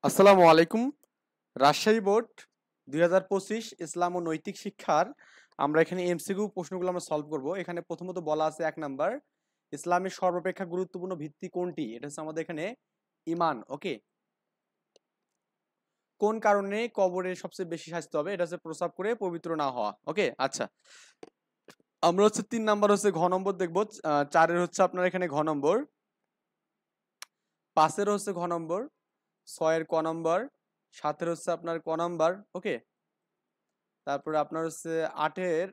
আসসালামু আলাইকুম। রাজশাহী বোর্ড ২০২৫ ইসলাম ও নৈতিক শিক্ষার আমরা এখানে এমসিকিউ প্রশ্নগুলো আমরা সলভ করব। এখানে প্রথমত বলা আছে ১ নাম্বার, ইসলামের সর্বাপেক্ষা গুরুত্বপূর্ণ ভিত্তি কোনটি? এটা হচ্ছে আমাদের এখানে ঈমান। ওকে। কোন কারণে কবরে সবচেয়ে বেশি শাস্তি হবে? এটা হচ্ছে প্রস্রাব করে পবিত্র না হওয়া। ওকে, আচ্ছা। আমরা হচ্ছে ৩ নাম্বার হচ্ছে ঘ নম্বর দেখব। ৪ এর হচ্ছে আপনার এখানে ঘ নম্বর, ৫ এর হচ্ছে ঘ নম্বর, ৬ এর ক নম্বর, ৭ এর হচ্ছে আপনার ক নম্বর। ওকে। তারপরে আপনার হচ্ছে ৮ এর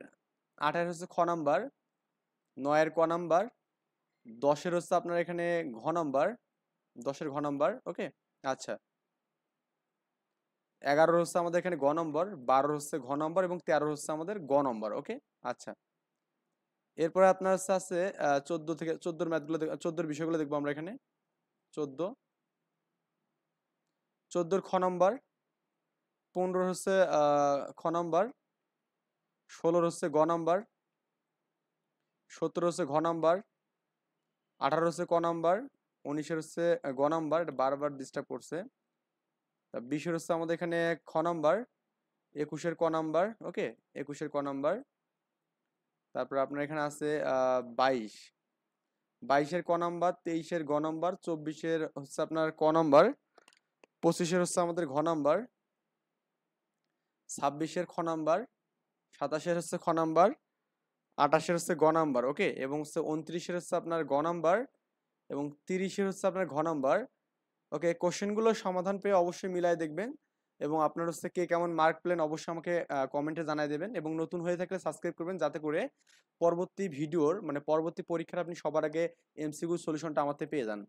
হচ্ছে খ নাম্বার, ৯ এর ক নাম্বার, ১০ এর হচ্ছে আপনার এখানে ঘ নাম্বার, ১০ এর ঘ নাম্বার। ওকে, আচ্ছা। ১১ হচ্ছে আমাদের এখানে গ নম্বর, ১২ হচ্ছে ঘ নম্বর এবং ১৩ হচ্ছে আমাদের গ নম্বর। ওকে, আচ্ছা। এরপরে আপনার হচ্ছে আছে ১৪ থেকে ১৪ ম্যাথগুলো ১৪ বিষয়গুলো দেখবো আমরা এখানে। ১৪, ১৪ খ নম্বর, ১৫ হচ্ছে খ নম্বর, ১৬ হচ্ছে গ নম্বর, ১৭ হচ্ছে ঘ নম্বর, ১৮ হচ্ছে ক নাম্বার, ১৯ এর হচ্ছে গ নাম্বার, এটা বারবার ডিস্টার্ব করছে। ২০ এর হচ্ছে আমাদের এখানে খ নাম্বার, ২১ এর ক নাম্বার। ওকে, ২১ এর ক নাম্বার। তারপর আপনার এখানে আছে ২২, ২২ এর ক নাম্বার, ২৩ এর গ নাম্বার, ২৪ এর হচ্ছে আপনার ক নাম্বার, ২৫ এর হচ্ছে আমাদের ঘ নাম্বার, ২৬ এর খ নাম্বার, ২৭ এর হচ্ছে খ নাম্বার, ২৮ এর হচ্ছে গ নাম্বার। ওকে, এবং হচ্ছে ২৯ এর হচ্ছে আপনার গ নাম্বার এবং ৩০ এর হচ্ছে আপনার ঘ নাম্বার। ওকে, কোশ্চেনগুলো সমাধান পেয়ে অবশ্যই মিলাই দেখবেন এবং আপনার হচ্ছে কে কেমন মার্ক পেলেন অবশ্যই আমাকে কমেন্টে জানাই দেবেন এবং নতুন হয়ে থাকলে সাবস্ক্রাইব করবেন যাতে করে পরবর্তী ভিডিওর মানে পরবর্তী পরীক্ষার আপনি সবার আগে এমসিকিউ সলিউশনটা আমাতে পেয়ে যান।